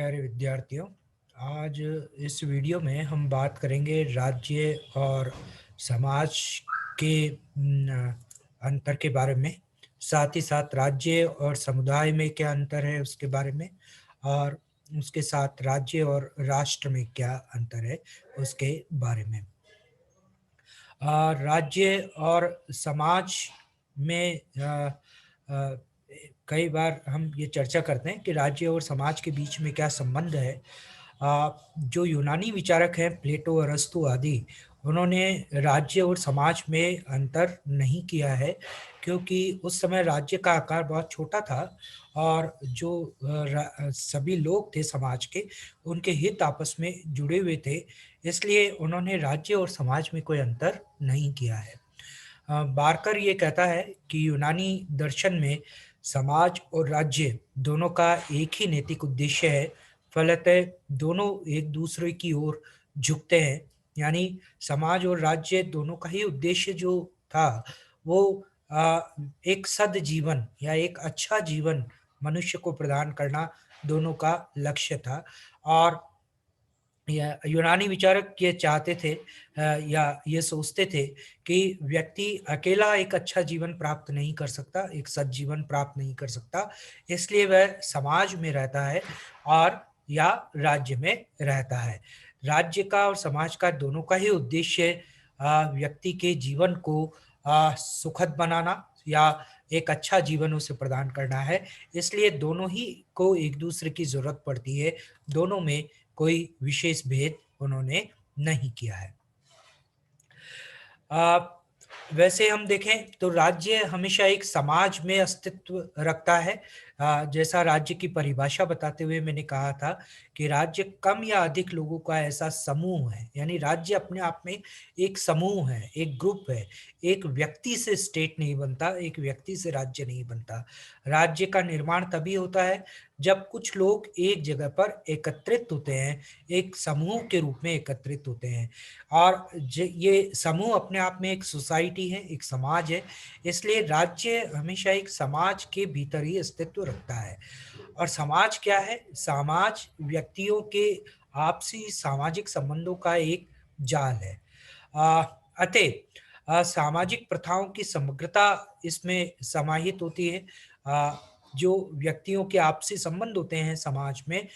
प्यारे विद्यार्थियों, आज इस वीडियो में हम बात करेंगे राज्य और समाज के अंतर के बारे में। साथ ही साथ राज्य और समुदाय में क्या अंतर है उसके बारे में, और उसके साथ राज्य और राष्ट्र में क्या अंतर है उसके बारे में। राज्य और समाज में अ, कई बार हम ये चर्चा करते हैं कि राज्य और समाज के बीच में क्या संबंध है। जो यूनानी विचारक हैं प्लेटो, अरस्तु आदि, उन्होंने राज्य और समाज में अंतर नहीं किया है, क्योंकि उस समय राज्य का आकार बहुत छोटा था और जो सभी लोग थे समाज के, उनके हित आपस में जुड़े हुए थे। इसलिए उन्होंने राज्य और समाज में कोई अंतर नहीं किया है। बारकर ये कहता है कि यूनानी दर्शन में समाज और राज्य दोनों का एक ही नैतिक उद्देश्य है। फलतः दोनों एक दूसरे की ओर झुकते हैं। यानी समाज और राज्य दोनों का ही उद्देश्य जो था वो आ, एक सद जीवन या एक अच्छा जीवन मनुष्य को प्रदान करना दोनों का लक्ष्य था। और या यूनानी विचारक ये चाहते थे, या ये सोचते थे कि व्यक्ति अकेला एक अच्छा जीवन प्राप्त नहीं कर सकता, एक सज्जीवन प्राप्त नहीं कर सकता। इसलिए वह समाज में रहता है और या राज्य में रहता है। राज्य का और समाज का दोनों का ही उद्देश्य व्यक्ति के जीवन को सुखद बनाना या एक अच्छा जीवन उसे प्रदान करना है। इसलिए दोनों ही को एक दूसरे की जरूरत पड़ती है। दोनों में कोई विशेष भेद उन्होंने नहीं किया है। आ, वैसे हम देखें तो राज्य हमेशा एक समाज में अस्तित्व रखता है। जैसा राज्य की परिभाषा बताते हुए मैंने कहा था कि राज्य कम या अधिक लोगों का ऐसा समूह है। यानी राज्य अपने आप में एक समूह है, एक ग्रुप है। एक व्यक्ति से स्टेट नहीं बनता, एक व्यक्ति से राज्य नहीं बनता। राज्य का निर्माण तभी होता है जब कुछ लोग एक जगह पर एकत्रित होते हैं, एक समूह के रूप में एकत्रित होते हैं। और ये समूह अपने आप में एक सोसाइटी है, एक समाज है। इसलिए राज्य हमेशा एक समाज के भीतर ही अस्तित्व रखता है। और समाज क्या है? समाज व्यक्तियों के आपसी सामाजिक संबंधों का एक जाल है। अ, अतः सामाजिक प्रथाओं की समग्रता इसमें समाहित होती है। जो व्यक्तियों के आपसी संबंध होते हैं समाज में,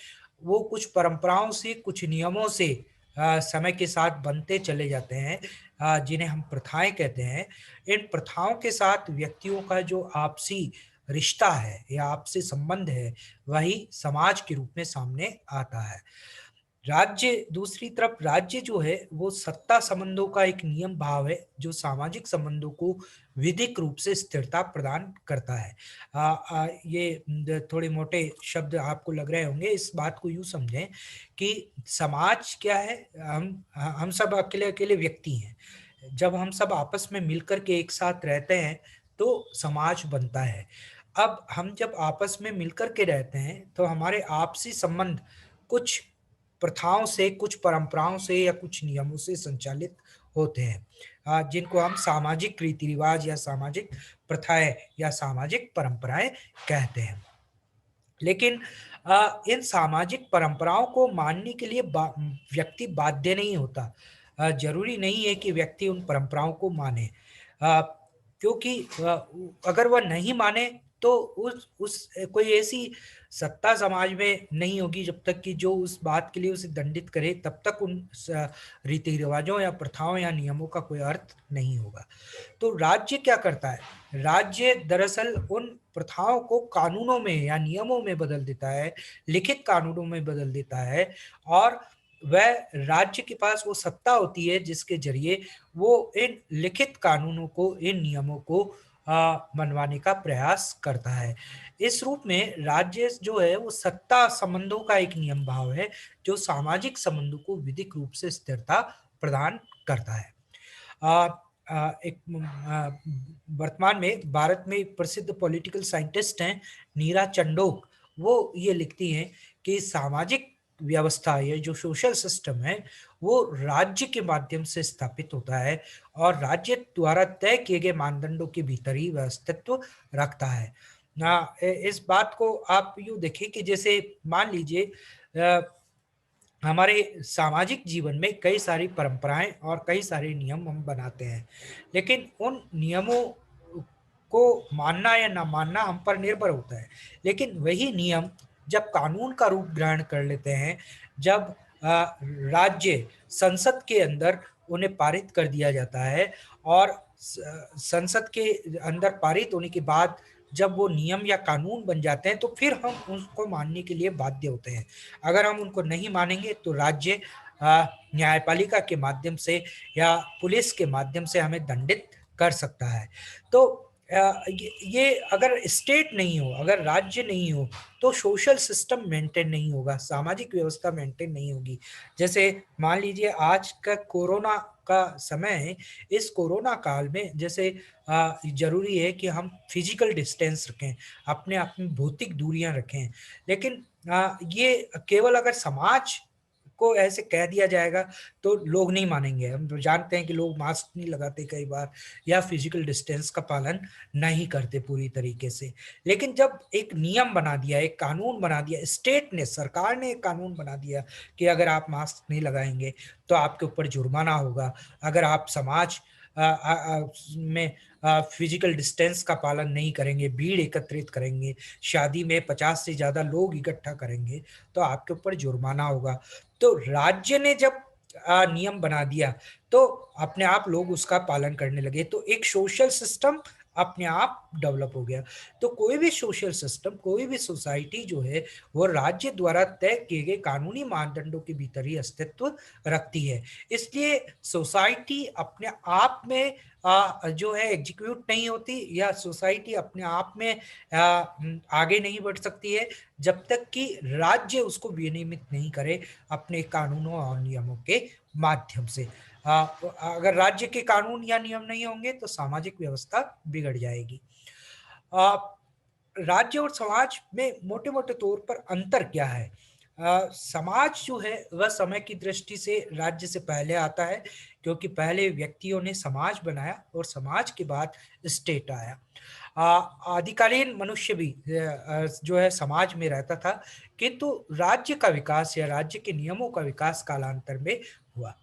वो कुछ परंपराओं से, कुछ नियमों से समय के साथ बनते चले जाते हैं, जिन्हें हम प्रथाएं कहते हैं। इन प्रथाओं के साथ व्यक्तियों का जो आपसी रिश्ता है या आपसी संबंध है, वही समाज के रूप में सामने आता है। राज्य, दूसरी तरफ राज्य जो है वो सत्ता संबंधों का एक नियम भाव है, जो सामाजिक संबंधों को विधिक रूप से स्थिरता प्रदान करता है। ये थोड़े मोटे शब्द आपको लग रहे होंगे। इस बात को यूं समझें कि समाज क्या है? हम सब अकेले अकेले व्यक्ति हैं। जब हम सब आपस में मिलकर के एक साथ रहते हैं तो समाज बनता है। अब हम जब आपस में मिलकर के रहते हैं तो हमारे आपसी संबंध कुछ प्रथाओं से, कुछ परंपराओं से या कुछ नियमों से संचालित होते हैं, जिनको हम सामाजिक रीति रिवाज या सामाजिक प्रथाएं या सामाजिक परंपराएं कहते हैं। लेकिन इन सामाजिक परंपराओं को मानने के लिए व्यक्ति बाध्य नहीं होता। जरूरी नहीं है कि व्यक्ति उन परंपराओं को माने, क्योंकि अगर वह नहीं माने तो उस कोई ऐसी सत्ता समाज में नहीं होगी जब तक कि जो उस बात के लिए उसे दंडित करे, तब तक उन रीति रिवाजों या प्रथाओं या नियमों का कोई अर्थ नहीं होगा। तो राज्य क्या करता है? राज्य दरअसल उन प्रथाओं को कानूनों में या नियमों में बदल देता है, लिखित कानूनों में बदल देता है। और वह राज्य के पास वो सत्ता होती है जिसके जरिए वो इन लिखित कानूनों को, इन नियमों को मनवाने का प्रयास करता है। इस रूप में राज्य जो है वो सत्ता संबंधों का एक नियम भाव है, जो सामाजिक संबंधों को विधिक रूप से स्थिरता प्रदान करता है। आ, एक वर्तमान में भारत में एक प्रसिद्ध पॉलिटिकल साइंटिस्ट हैं, नीरा चंडोक। वो ये लिखती हैं कि सामाजिक व्यवस्था, ये जो सोशल सिस्टम है, वो राज्य के माध्यम से स्थापित होता है और राज्य द्वारा तय किए गए मानदंडों के भीतर ही वह अस्तित्व रखता है। हाँ, इस बात को आप यूँ देखिए कि जैसे मान लीजिए अ, हमारे सामाजिक जीवन में कई सारी परंपराएं और कई सारे नियम हम बनाते हैं, लेकिन उन नियमों को मानना या ना मानना हम पर निर्भर होता है। लेकिन वही नियम जब कानून का रूप ग्रहण कर लेते हैं, जब राज्य संसद के अंदर उन्हें पारित कर दिया जाता है और संसद के अंदर पारित होने के बाद जब वो नियम या कानून बन जाते हैं, तो फिर हम उसको मानने के लिए बाध्य होते हैं। अगर हम उनको नहीं मानेंगे तो राज्य न्यायपालिका के माध्यम से या पुलिस के माध्यम से हमें दंडित कर सकता है। तो ये अगर स्टेट नहीं हो, अगर राज्य नहीं हो, तो सोशल सिस्टम मेंटेन नहीं होगा, सामाजिक व्यवस्था मेंटेन नहीं होगी। जैसे मान लीजिए आज का कोरोना का समय है, इस कोरोना काल में जैसे ज़रूरी है कि हम फिजिकल डिस्टेंस रखें, अपने आप में भौतिक दूरियां रखें, लेकिन ये केवल अगर समाज को ऐसे कह दिया जाएगा तो लोग नहीं मानेंगे। हम तो जानते हैं कि लोग मास्क नहीं लगाते कई बार या फिजिकल डिस्टेंस का पालन नहीं करते पूरी तरीके से। लेकिन जब एक नियम बना दिया, एक कानून बना दिया, स्टेट ने, सरकार ने एक कानून बना दिया कि अगर आप मास्क नहीं लगाएँगे तो आपके ऊपर जुर्माना होगा। अगर आप समाज में फिजिकल डिस्टेंस का पालन नहीं करेंगे, भीड़ एकत्रित करेंगे, शादी में 50 से ज़्यादा लोग इकट्ठा करेंगे, तो आपके ऊपर जुर्माना होगा। तो राज्य ने जब नियम बना दिया, तो अपने आप लोग उसका पालन करने लगे। तो एक सोशल सिस्टम अपने आप डेवलप हो गया। तो कोई भी सोशल सिस्टम, कोई भी सोसाइटी जो है, वो राज्य द्वारा तय किए गए कानूनी मानदंडों के भीतर ही अस्तित्व रखती है। इसलिए सोसाइटी अपने आप में जो है एग्जीक्यूट नहीं होती या सोसाइटी अपने आप में आगे नहीं बढ़ सकती है, जब तक कि राज्य उसको विनियमित नहीं करे अपने कानूनों और नियमों के माध्यम से। अगर राज्य के कानून या नियम नहीं होंगे तो सामाजिक व्यवस्था बिगड़ जाएगी। अ, राज्य और समाज में मोटे-मोटे तौर पर अंतर क्या है? समाज जो है वह समय की दृष्टि से राज्य से पहले आता है, क्योंकि पहले व्यक्तियों ने समाज बनाया और समाज के बाद स्टेट आया। आदिकालीन मनुष्य भी जो है समाज में रहता था, किंतु राज्य का विकास या राज्य के नियमों का विकास कालांतर में हुआ।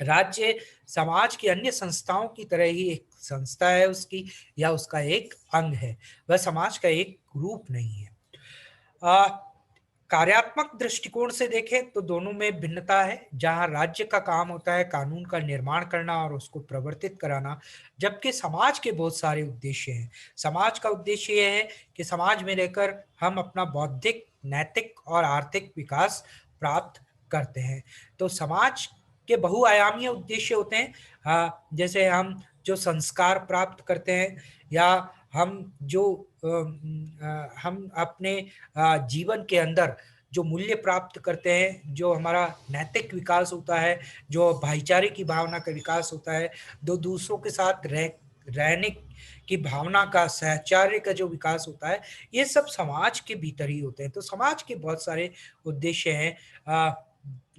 राज्य समाज की अन्य संस्थाओं की तरह ही एक संस्था है उसकी या उसका एक अंग है, वह समाज का एक रूप नहीं है। अ, कार्यात्मक दृष्टिकोण से देखें तो दोनों में भिन्नता है, जहाँ राज्य का काम होता है कानून का निर्माण करना और उसको प्रवर्तित कराना, जबकि समाज के बहुत सारे उद्देश्य हैं। समाज का उद्देश्य ये है कि समाज में रहकर हम अपना बौद्धिक, नैतिक और आर्थिक विकास प्राप्त करते हैं। तो समाज के बहुआयामी उद्देश्य होते हैं, जैसे हम जो संस्कार प्राप्त करते हैं या हम जो हम अपने जीवन के अंदर जो मूल्य प्राप्त करते हैं, जो हमारा नैतिक विकास होता है, जो भाईचारे की भावना का विकास होता है, दो दूसरों के साथ रहने की भावना का, सहचार्य का जो विकास होता है, ये सब समाज के भीतर ही होते हैं। तो समाज के बहुत सारे उद्देश्य हैं,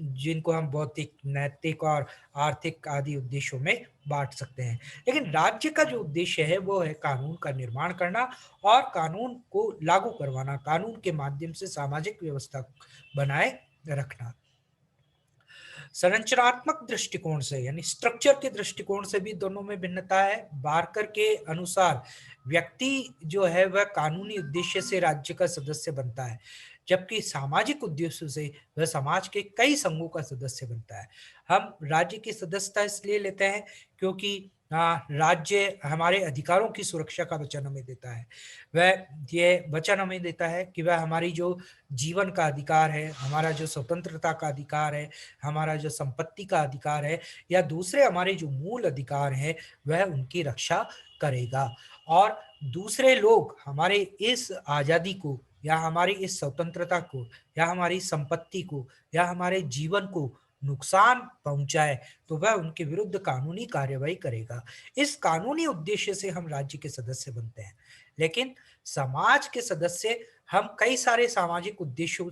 जिनको हम बौद्धिक, नैतिक और आर्थिक आदि उद्देश्यों में बाँट सकते हैं। लेकिन राज्य का जो उद्देश्य है वो है कानून का निर्माण करना और कानून को लागू करवाना, कानून के माध्यम से सामाजिक व्यवस्था बनाए रखना। संरचनात्मक दृष्टिकोण से यानी स्ट्रक्चर के दृष्टिकोण से भी दोनों में भिन्नता है। बार्कर के अनुसार व्यक्ति जो है वह कानूनी उद्देश्य से राज्य का सदस्य बनता है, जबकि सामाजिक उद्देश्य से वह समाज के कई संघों का सदस्य बनता है। हम राज्य की सदस्यता इसलिए लेते हैं क्योंकि राज्य हमारे अधिकारों की सुरक्षा का वचन हमें देता है। वह ये वचन हमें देता है कि वह हमारी जो जीवन का अधिकार है, हमारा जो स्वतंत्रता का अधिकार है, हमारा जो संपत्ति का अधिकार है या दूसरे हमारे जो मूल अधिकार हैं, वह उनकी रक्षा करेगा। और दूसरे लोग हमारे इस आज़ादी को या हमारी इस स्वतंत्रता को या हमारी संपत्ति को या हमारे जीवन को नुकसान पहुँचाए, तो वह उनके विरुद्ध कानूनी कार्रवाई करेगा। इस कानूनी उद्देश्य से हम राज्य के सदस्य बनते हैं। लेकिन समाज के सदस्य हम कई सारे सामाजिक उद्देश्यों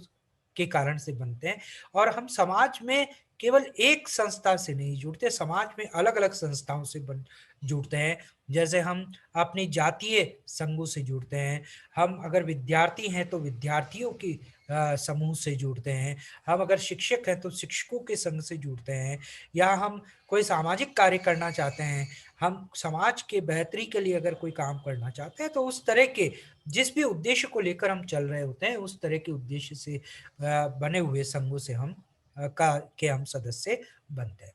के कारण से बनते हैं और हम समाज में केवल एक संस्था से नहीं जुड़ते, समाज में अलग-अलग संस्थाओं से बन जुड़ते हैं। जैसे हम अपनी जातीय संघों से जुड़ते हैं, हम अगर विद्यार्थी हैं तो विद्यार्थियों की समूह से जुड़ते हैं, हम अगर शिक्षक हैं तो शिक्षकों के संघ से जुड़ते हैं, या हम कोई सामाजिक कार्य करना चाहते हैं, हम समाज के बेहतरी के लिए अगर कोई काम करना चाहते हैं, तो उस तरह के जिस भी उद्देश्य को लेकर हम चल रहे होते हैं, उस तरह के उद्देश्य से बने हुए संघों से हम सदस्य बनते हैं।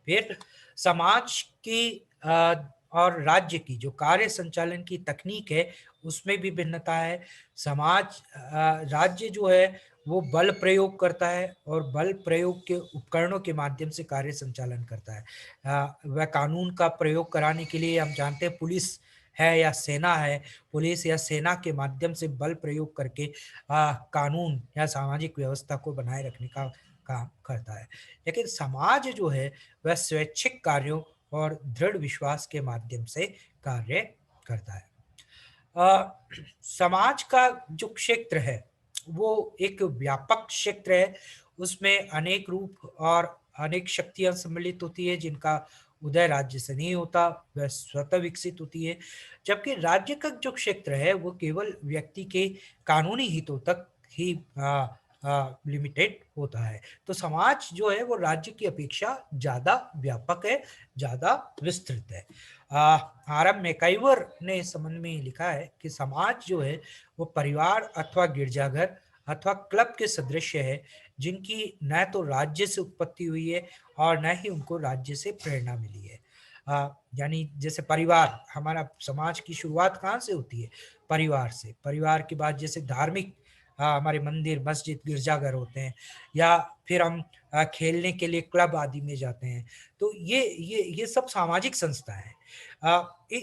फिर समाज की और राज्य की जो कार्य संचालन की तकनीक है, उसमें भी भिन्नता है। राज्य जो है वो बल प्रयोग करता है और बल प्रयोग के उपकरणों के माध्यम से कार्य संचालन करता है। वह कानून का प्रयोग कराने के लिए हम जानते हैं पुलिस है या सेना है, पुलिस या सेना के माध्यम से बल प्रयोग करके कानून या सामाजिक व्यवस्था को बनाए रखने का काम करता है। लेकिन समाज जो है वह स्वैच्छिक कार्यों और दृढ़ विश्वास के माध्यम से कार्य करता है। अ, समाज का जो क्षेत्र है वो एक व्यापक क्षेत्र है। उसमें अनेक रूप और अनेक शक्तियां सम्मिलित होती है, जिनका उदय राज्य से नहीं होता, वह स्वतः विकसित होती है। जबकि राज्य का जो क्षेत्र है वो केवल व्यक्ति के कानूनी हितों तक ही लिमिटेड होता है। तो समाज जो है वो राज्य की अपेक्षा ज्यादा व्यापक है, ज्यादा विस्तृत है। आरएम मैकाइवर ने इस संबंध में लिखा है कि समाज जो है वो परिवार अथवा गिरजाघर अथवा क्लब के सदृश है, जिनकी न तो राज्य से उत्पत्ति हुई है और न ही उनको राज्य से प्रेरणा मिली है। यानी जैसे परिवार, हमारा समाज की शुरुआत कहाँ से होती है? परिवार से। परिवार के बाद जैसे धार्मिक हमारे मंदिर, मस्जिद, गिरजाघर होते हैं, या फिर हम खेलने के लिए क्लब आदि में जाते हैं। तो ये सब सामाजिक संस्थाएं हैं।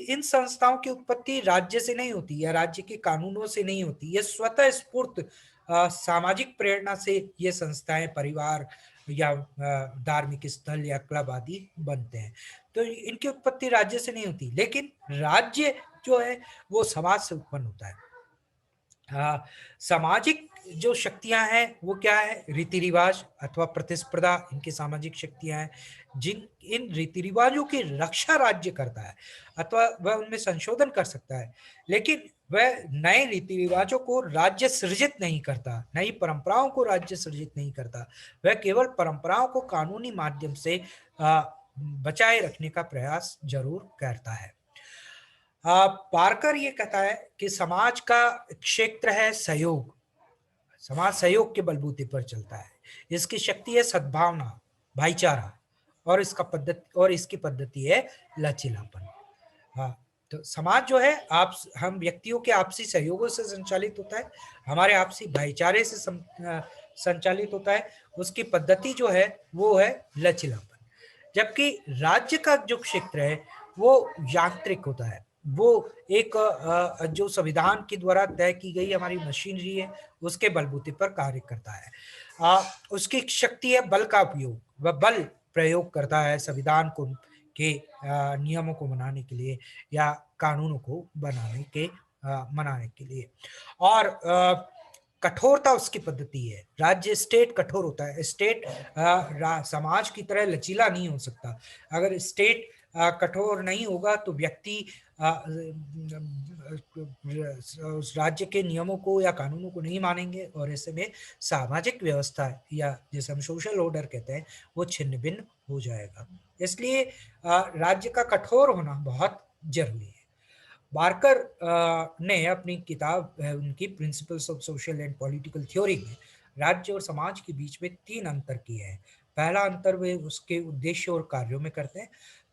इन संस्थाओं की उत्पत्ति राज्य से नहीं होती या राज्य के कानूनों से नहीं होती, ये स्वतः स्फूर्त सामाजिक प्रेरणा से ये संस्थाएं, परिवार या धार्मिक स्थल या क्लब आदि बनते हैं। तो इनकी उत्पत्ति राज्य से नहीं होती, लेकिन राज्य जो है वो समाज से उत्पन्न होता है। सामाजिक जो शक्तियां हैं वो क्या है? रीति रिवाज अथवा प्रतिस्पर्धा इनकी सामाजिक शक्तियां हैं, जिन इन रीति रिवाजों की रक्षा राज्य करता है अथवा वह उनमें संशोधन कर सकता है, लेकिन वह नए रीति रिवाजों को राज्य सृजित नहीं करता, नई परंपराओं को राज्य सृजित नहीं करता। वह केवल परंपराओं को कानूनी माध्यम से बचाए रखने का प्रयास जरूर करता है। पार्कर ये कहता है कि समाज का क्षेत्र है सहयोग। समाज सहयोग के बलबूते पर चलता है। इसकी शक्ति है सद्भावना, भाईचारा, और इसकी पद्धति है लचीलापन। हाँ, तो समाज जो है आप हम व्यक्तियों के आपसी सहयोगों से संचालित होता है, हमारे आपसी भाईचारे से संचालित होता है। उसकी पद्धति जो है वो है लचीलापन। जबकि राज्य का जो क्षेत्र है वो यांत्रिक होता है। वो एक जो संविधान के द्वारा तय की गई हमारी मशीनरी है उसके बलबूते पर कार्य करता है। उसकी शक्ति है बल का उपयोग। वह बल प्रयोग करता है संविधान को के नियमों को बनाने के लिए या कानूनों को मनाने के लिए। और कठोरता उसकी पद्धति है। राज्य स्टेट कठोर होता है। स्टेट समाज की तरह लचीला नहीं हो सकता। अगर स्टेट कठोर नहीं होगा तो व्यक्ति उस राज्य के नियमों को या कानूनों को नहीं मानेंगे, और ऐसे में सामाजिक व्यवस्था या जिसे हम सोशल ऑर्डर कहते हैं वो छिन्न भिन्न हो जाएगा। इसलिए राज्य का कठोर होना बहुत जरूरी है। बार्कर ने अपनी किताब उनकी principles of social and political theory में राज्य और समाज के बीच में 3 अंतर किए हैं। पहला अंतर वे उसके उद्देश्य और कार्यों में करते हैं।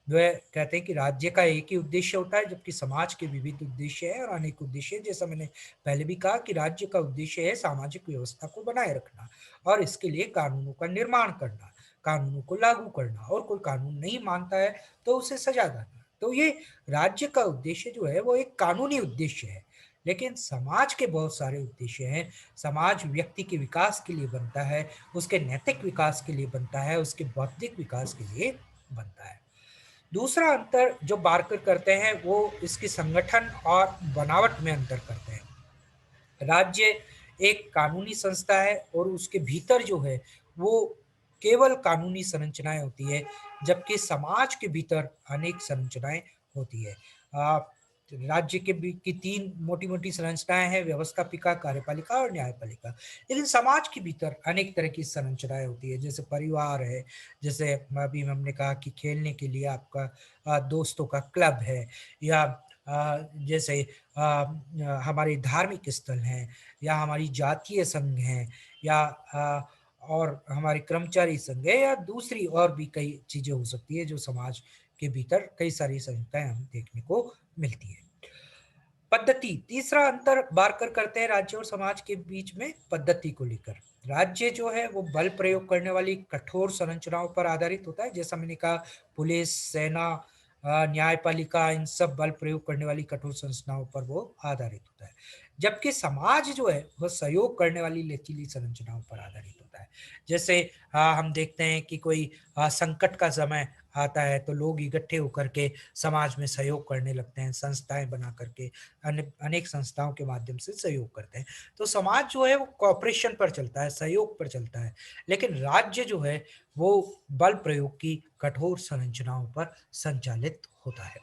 वे कहते हैं कि राज्य का एक ही उद्देश्य होता है, जबकि समाज के विविध उद्देश्य है और अनेक उद्देश्य है। जैसा मैंने पहले भी कहा कि राज्य का उद्देश्य है सामाजिक व्यवस्था को बनाए रखना और इसके लिए कानूनों का निर्माण करना, कानूनों को लागू करना, और कोई कानून नहीं मानता है तो उसे सजा देना। तो ये राज्य का उद्देश्य जो है वो एक कानूनी उद्देश्य है। लेकिन समाज के बहुत सारे उद्देश्य हैं। समाज व्यक्ति के विकास के लिए बनता है, उसके नैतिक विकास के लिए बनता है, उसके बौद्धिक विकास के लिए बनता है। दूसरा अंतर जो बार्कर करते हैं वो इसकी संगठन और बनावट में अंतर करते हैं। राज्य एक कानूनी संस्था है और उसके भीतर जो है वो केवल कानूनी संरचनाएं होती है, जबकि समाज के भीतर अनेक संरचनाएं होती है। राज्य की तीन मोटी मोटी संरचनाएं हैं, व्यवस्थापिका, कार्यपालिका और न्यायपालिका। लेकिन समाज के भीतर अनेक तरह की संरचनाएं होती है, जैसे परिवार है, जैसे अभी हमने कहा कि खेलने के लिए आपका दोस्तों का क्लब है, या जैसे हमारे धार्मिक स्थल हैं, या हमारी जातीय संघ हैं, या और हमारे कर्मचारी संघ है, या दूसरी और भी कई चीजें हो सकती है जो समाज के भीतर कई सारी संस्थाएं हमें देखने को मिलती है। पद्धति, तीसरा अंतर बारकर करते हैं राज्य और समाज के बीच में पद्धति को लेकर। राज्य जो है वो बल प्रयोग करने वाली कठोर संरचनाओं पर आधारित होता है, जैसा मैंने कहा, पुलिस, सेना, न्यायपालिका, इन सब बल प्रयोग करने वाली कठोर संरचनाओं पर वो आधारित होता है। जबकि समाज जो है वह सहयोग करने वाली लचीली संरचनाओं पर आधारित होता है। जैसे हम देखते हैं कि कोई संकट का समय आता है तो लोग इकट्ठे होकर के समाज में सहयोग करने लगते हैं, संस्थाएं बना करके अनेक संस्थाओं के माध्यम से सहयोग करते हैं। तो समाज जो है वो कॉपरेशन पर चलता है, सहयोग पर चलता है। लेकिन राज्य जो है वो बल प्रयोग की कठोर संरचनाओं पर संचालित होता है।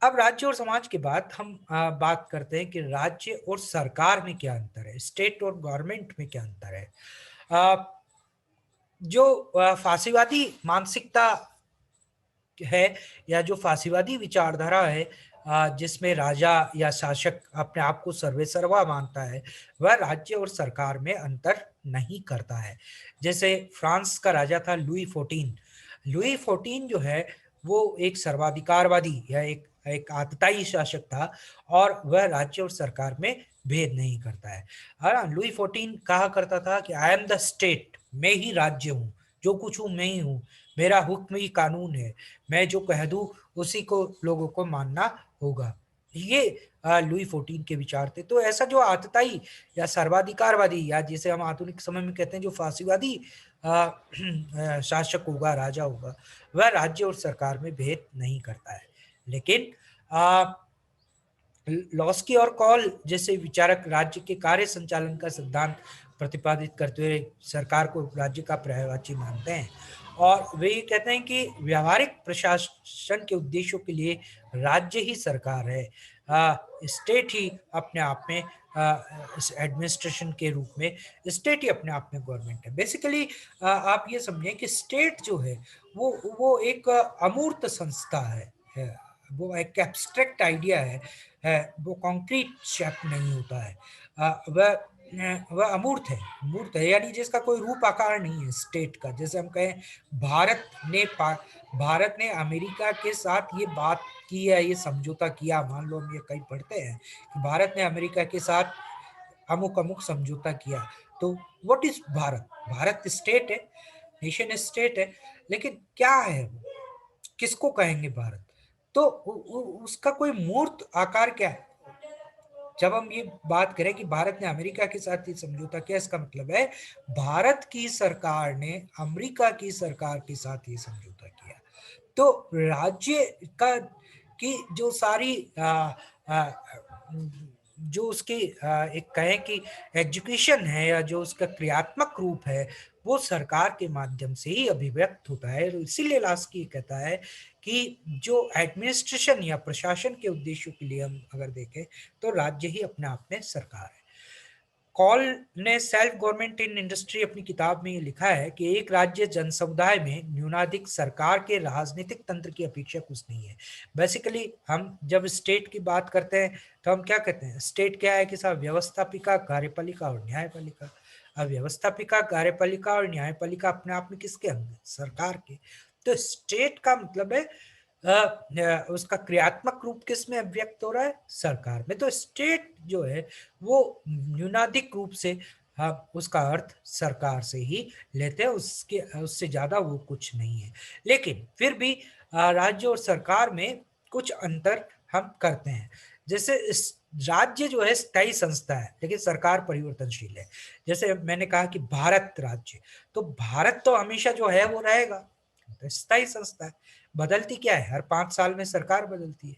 अब राज्य और समाज के बाद हम बात करते हैं कि राज्य और सरकार में क्या अंतर है, स्टेट और गवर्नमेंट में क्या अंतर है। अ, जो फांसीवादी मानसिकता है, या जो फांसीवादी विचारधारा है, जिसमें राजा या शासक अपने आप को सर्वेसर्वा मानता है, वह राज्य और सरकार में अंतर नहीं करता है। जैसे फ्रांस का राजा था लुई 14। लुई 14 जो है वो एक सर्वाधिकारवादी या एक आतताई शासक था, और वह राज्य और सरकार में भेद नहीं करता है। हाँ, लुई 14 कहा करता था कि आई एम द स्टेट, मैं ही राज्य हूँ, जो कुछ हूँ मैं ही हूँ, मेरा हुक्म ही कानून है, मैं जो कह दूं उसी को लोगों को मानना होगा। ये लुई 14 के विचार थे। तो ऐसा जो आतताई या सर्वाधिकारवादी, या जिसे हम आधुनिक समय में कहते हैं जो फांसीवादी शासक होगा, राजा होगा, वह राज्य और सरकार में भेद नहीं करता है। लेकिन लॉस्की और कॉल जैसे विचारक राज्य के कार्य संचालन का सिद्धांत प्रतिपादित करते हुए सरकार को राज्य का पर्यायवाची मानते हैं, और वे ये कहते हैं कि व्यावहारिक प्रशासन के उद्देश्यों के लिए राज्य ही सरकार है, स्टेट ही अपने आप में एडमिनिस्ट्रेशन के रूप में, स्टेट ही अपने आप में गवर्नमेंट है। बेसिकली आप ये समझें कि स्टेट जो है वो एक अमूर्त संस्था है, वो एक एब्स्ट्रैक्ट आइडिया है, वो कॉन्क्रीट शेप नहीं होता है। वह अमूर्त है, मूर्त है, यानी जिसका कोई रूप आकार नहीं है स्टेट का। जैसे हम कहें भारत ने भारत ने अमेरिका के साथ ये बात की है, ये समझौता किया, मान लो हम ये कहीं पढ़ते हैं कि भारत ने अमेरिका के साथ अमुक अमुक समझौता किया, तो what is Bharat? Bharat state है, नेशन स्टेट है, लेकिन क्या है वो, किसको कहेंगे भारत? तो उसका कोई मूर्त आकार क्या है? जब हम ये बात करें कि भारत ने अमेरिका के साथ ये समझौता किया, इसका मतलब है भारत की सरकार ने अमेरिका की सरकार के साथ ये समझौता किया। तो राज्य का की जो सारी आ, जो उसकी एक कहें कि एजुकेशन है, या जो उसका क्रियात्मक रूप है, वो सरकार के माध्यम से ही अभिव्यक्त होता है। और इसीलिए लास्की कहता है कि जो एडमिनिस्ट्रेशन या प्रशासन के उद्देश्यों के लिए हम अगर देखें तो राज्य ही अपने आप में सरकार है। कॉल ने सेल्फ गवर्नमेंट इन इंडस्ट्री अपनी किताब में ये लिखा है कि एक राज्य जन समुदाय में न्यूनाधिक सरकार के राजनीतिक तंत्र की अपेक्षा कुछ नहीं है। बेसिकली हम जब स्टेट की बात करते हैं तो हम क्या कहते हैं, स्टेट क्या है कि साहब व्यवस्थापिका, कार्यपालिका और न्यायपालिका। अब व्यवस्थापिका, कार्यपालिका और न्यायपालिका अपने आप में किसके अंग हैं? सरकार के। तो स्टेट का मतलब है उसका क्रियात्मक रूप किस में व्यक्त हो रहा है? सरकार में। तो स्टेट जो है वो न्यूनाधिक रूप से उसका अर्थ सरकार से ही लेते हैं, उसके उससे ज्यादा वो कुछ नहीं है। लेकिन फिर भी राज्य और सरकार में कुछ अंतर हम करते हैं। जैसे राज्य जो है स्थायी संस्था है, लेकिन सरकार परिवर्तनशील है। जैसे मैंने कहा कि भारत राज्य, तो भारत तो हमेशा जो है वो रहेगा, तो स्थायी संस्था है। बदलती क्या है? हर 5 साल में सरकार बदलती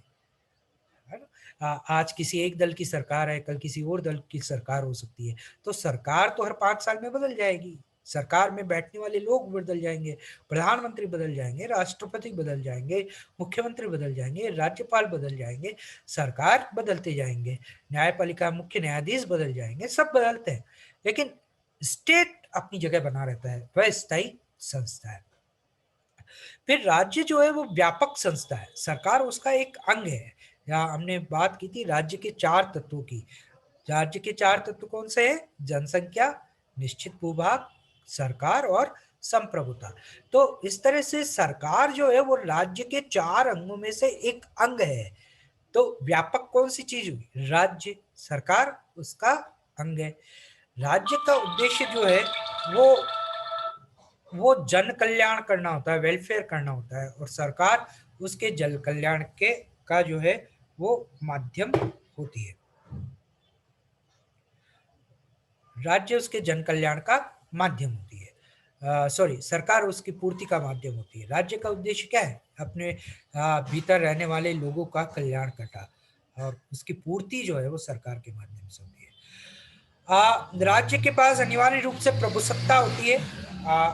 है ना? आज किसी एक दल की सरकार है, कल किसी और दल की सरकार हो सकती है। तो सरकार तो हर 5 साल में बदल जाएगी, सरकार में बैठने वाले लोग बदल जाएंगे, प्रधानमंत्री बदल जाएंगे, राष्ट्रपति बदल जाएंगे, मुख्यमंत्री बदल जाएंगे, राज्यपाल बदल जाएंगे, सरकार बदलते जाएंगे, न्यायपालिका मुख्य न्यायाधीश बदल जाएंगे, सब बदलते हैं, लेकिन स्टेट अपनी जगह बना रहता है, वह स्थायी संस्था है। फिर राज्य जो है वो व्यापक संस्था है, सरकार उसका एक अंग है। या हमने बात की थी राज्य के 4 तत्वों की। राज्य के 4 तत्व कौन से हैं? जनसंख्या, निश्चित भूभाग, सरकार और संप्रभुता। तो इस तरह से सरकार जो है वो राज्य के 4 अंगों में से एक अंग है। तो व्यापक कौन सी चीज हुई? राज्य। सरकार उसका अंग है। राज्य का उद्देश्य जो है वो जन कल्याण करना होता है, वेलफेयर करना होता है, और सरकार उसके जन कल्याण के का जो है वो माध्यम होती है। राज्य उसके जन कल्याण का माध्यम होती है, सॉरी, सरकार उसकी पूर्ति का माध्यम होती है। राज्य का उद्देश्य क्या है? अपने भीतर रहने वाले लोगों का कल्याण करना, और उसकी पूर्ति जो है वो सरकार के माध्यम से होती है। राज्य के पास अनिवार्य रूप से प्रभुसत्ता होती है।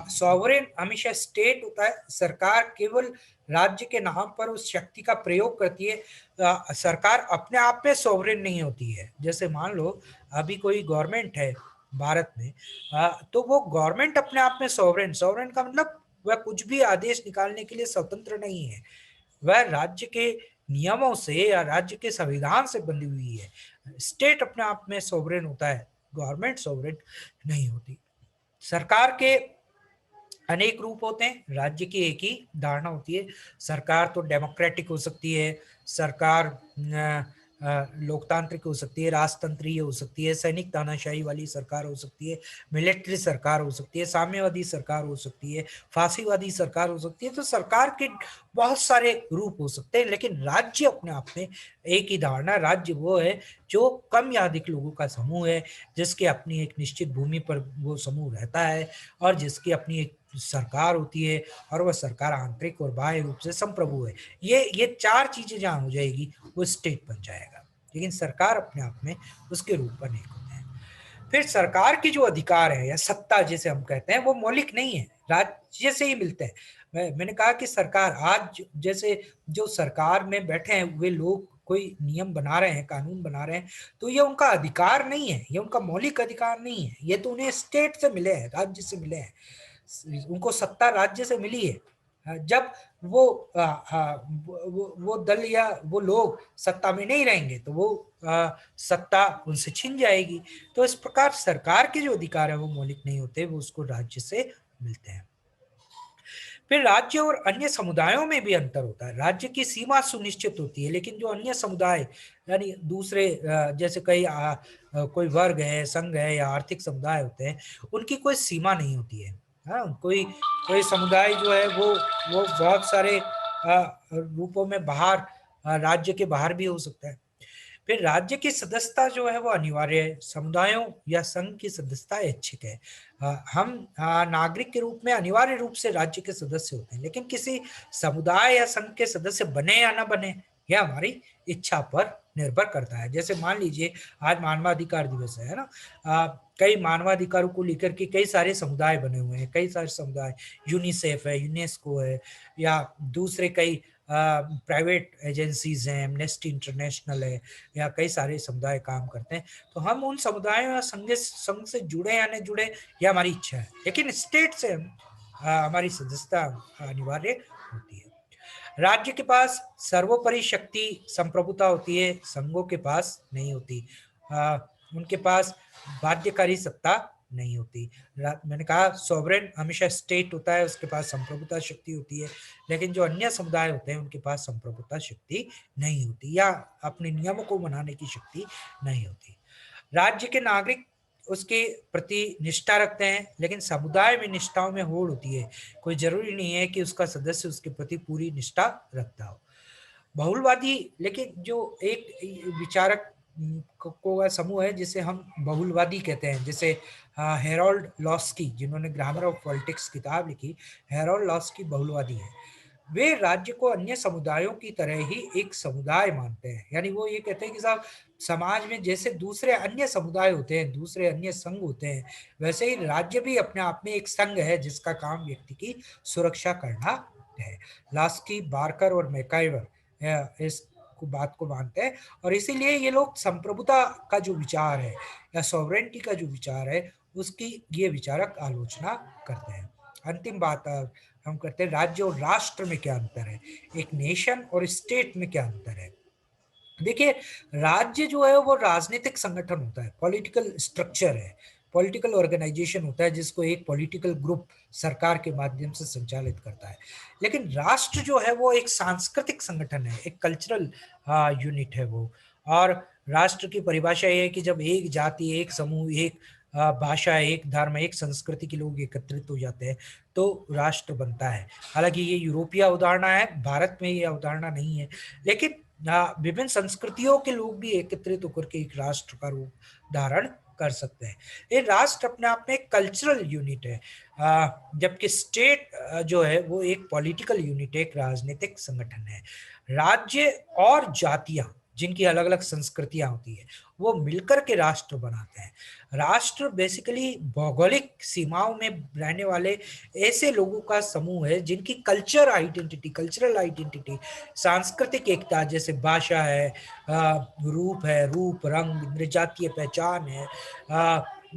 सॉवरेन हमेशा स्टेट होता है। सरकार केवल राज्य के नाम पर उस शक्ति का प्रयोग करती है। सरकार अपने आप में सॉवरेन नहीं होती है। जैसे मान लो अभी कोई गवर्नमेंट है भारत में, तो वो गवर्नमेंट अपने आप में सॉवरेन, सॉवरेन का मतलब वह कुछ भी आदेश निकालने के लिए स्वतंत्र नहीं है, वह राज्य के नियमों से या राज्य के संविधान से बंधी हुई है। स्टेट अपने आप में सॉवरेन होता है, गवर्नमेंट सॉवरेन नहीं होती। सरकार के अनेक रूप होते हैं, राज्य की एक ही धारणा होती है। सरकार तो डेमोक्रेटिक हो सकती है, सरकार लोकतांत्रिक हो सकती है, राजतंत्रीय हो सकती है, सैनिक तानाशाही वाली सरकार हो सकती है, मिलिट्री सरकार हो सकती है, साम्यवादी सरकार हो सकती है, फांसीवादी सरकार हो सकती है। तो सरकार के बहुत सारे रूप हो सकते हैं, लेकिन राज्य अपने आप में एक ही धारणा। राज्य वो है जो कम या अधिक लोगों का समूह है, जिसके अपनी एक निश्चित भूमि पर वो समूह रहता है, और जिसकी अपनी एक सरकार होती है, और वह सरकार आंतरिक और बाह्य रूप से संप्रभु है। ये 4 चीजें जहां हो जाएगी वो स्टेट बन जाएगा। लेकिन सरकार अपने आप में उसके रूप अनेक होते हैं। फिर सरकार की जो अधिकार है या सत्ता जिसे हम कहते हैं, वो मौलिक नहीं है, राज्य से ही मिलते हैं। मैंने कहा कि सरकार आज जैसे जो सरकार में बैठे हैं वे लोग कोई नियम बना रहे हैं, कानून बना रहे हैं, तो ये उनका अधिकार नहीं है, ये उनका मौलिक अधिकार नहीं है, ये तो उन्हें स्टेट से मिले हैं, राज्य से मिले हैं। उनको सत्ता राज्य से मिली है। जब वो वो दल या वो लोग सत्ता में नहीं रहेंगे तो वो सत्ता उनसे छिन जाएगी। तो इस प्रकार सरकार के जो अधिकार है वो मौलिक नहीं होते, वो उसको राज्य से मिलते हैं। फिर राज्य और अन्य समुदायों में भी अंतर होता है। राज्य की सीमा सुनिश्चित होती है, लेकिन जो अन्य समुदाय यानी दूसरे जैसे कोई वर्ग है, संघ है या आर्थिक समुदाय होते हैं, उनकी कोई सीमा नहीं होती है। हाँ, कोई कोई समुदाय जो है वो बहुत सारे रूपों में बाहर, राज्य के बाहर भी हो सकता है। फिर राज्य की सदस्यता जो है वो अनिवार्य है। समुदायों या संघ की सदस्यता ऐच्छिक है। हम नागरिक के रूप में अनिवार्य रूप से राज्य के सदस्य होते हैं, लेकिन किसी समुदाय या संघ के सदस्य बने या ना बने यह हमारी इच्छा पर निर्भर करता है। जैसे मान लीजिए आज मानवाधिकार दिवस है ना, कई मानवाधिकारों को लेकर के कई सारे समुदाय बने हुए हैं, कई सारे समुदाय, यूनिसेफ है, यूनेस्को है, या दूसरे कई प्राइवेट एजेंसीज हैं, एमनेस्टी इंटरनेशनल है, या कई सारे समुदाय काम करते हैं। तो हम उन समुदायों या संघ से जुड़े या नहीं जुड़े यह हमारी इच्छा है, लेकिन स्टेट से हमारी सदस्यता अनिवार्य होती है। राज्य के पास सर्वोपरि शक्ति संप्रभुता होती है, संघों के पास नहीं होती। उनके पास बाध्यकारी सत्ता नहीं होती। मैंने कहा सॉवरेन हमेशा स्टेट होता है, उसके पास संप्रभुता शक्ति होती है, लेकिन जो अन्य समुदाय होते हैं उनके पास संप्रभुता शक्ति नहीं होती, या अपने नियमों को बनाने की शक्ति नहीं होती। राज्य के नागरिक उसके प्रति निष्ठा रखते हैं, लेकिन समुदाय में निष्ठाओं में होड़ होती है। कोई जरूरी नहीं है कि उसका सदस्य उसके प्रति पूरी निष्ठा रखता हो। बहुलवादी, लेकिन जो एक विचारक को का समूह है जिसे हम बहुलवादी कहते हैं, जैसे हेरोल्ड लॉस्की जिन्होंने ग्रामर ऑफ पॉलिटिक्स किताब लिखी, हेरोल्ड लॉस्की बहुलवादी है। वे राज्य को अन्य समुदायों की तरह ही एक समुदाय मानते हैं। यानी वो ये कहते हैं कि साहब समाज में जैसे दूसरे अन्य समुदाय होते हैं, दूसरे अन्य संघ होते हैं, वैसे ही राज्य भी अपने आप में एक संघ है जिसका काम व्यक्ति की सुरक्षा करना है। लास्की, बार्कर और मैकाइवर इस बात को मानते हैं और इसीलिए ये लोग संप्रभुता का जो विचार है या सॉवरेंटी का जो विचार है उसकी ये विचारक आलोचना करते हैं। अंतिम बात हम करते हैं राज्य और राष्ट्र में क्या अंतर है, एक नेशन और स्टेट में क्या अंतर है। देखिए, राज्य जो है वो राजनीतिक संगठन होता है, पॉलिटिकल स्ट्रक्चर है, पॉलिटिकल ऑर्गेनाइजेशन होता है जिसको एक पॉलिटिकल ग्रुप सरकार के माध्यम से संचालित करता है। लेकिन राष्ट्र जो है वो एक सांस्कृतिक संगठन है, एक कल्चरल यूनिट है वो। और राष्ट्र की परिभाषा ये है कि जब एक जाति, एक समूह, एक भाषा, एक धर्म, एक संस्कृति के लोग एकत्रित हो जाते हैं तो राष्ट्र बनता है। हालांकि ये यूरोपीय अवधारणा है, भारत में ये अवधारणा नहीं है, लेकिन विभिन्न संस्कृतियों के लोग भी एकत्रित होकर के एक राष्ट्र का रूप धारण कर सकते हैं। ये राष्ट्र अपने आप में एक कल्चरल यूनिट है, जबकि स्टेट जो है वो एक पॉलिटिकल यूनिट है, एक राजनीतिक संगठन है। राज्य और जातियां जिनकी अलग अलग संस्कृतियां होती है वो मिलकर के राष्ट्र बनाते हैं। राष्ट्र बेसिकली भौगोलिक सीमाओं में रहने वाले ऐसे लोगों का समूह है जिनकी कल्चरल आइडेंटिटी, सांस्कृतिक एकता जैसे भाषा है, रूप रंग, जातीय पहचान है,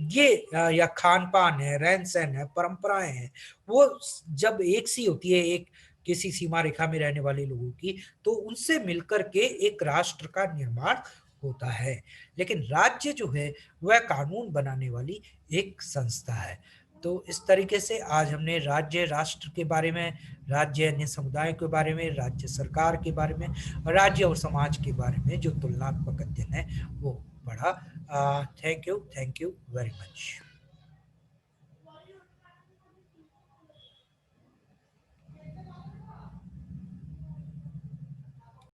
ये या खान पान है, रहन सहन है, परंपराएं हैं, वो जब एक सी होती है एक किसी सीमा रेखा में रहने वाले लोगों की, तो उनसे मिलकर के एक राष्ट्र का निर्माण होता है। लेकिन राज्य जो है वह कानून बनाने वाली एक संस्था है। तो इस तरीके से आज हमने राज्य राष्ट्र के बारे में, राज्य अन्य समुदाय के बारे में, राज्य सरकार के बारे में, राज्य और समाज के बारे में जो तुलनात्मक अध्ययन है वो पढ़ा। Thank you very much.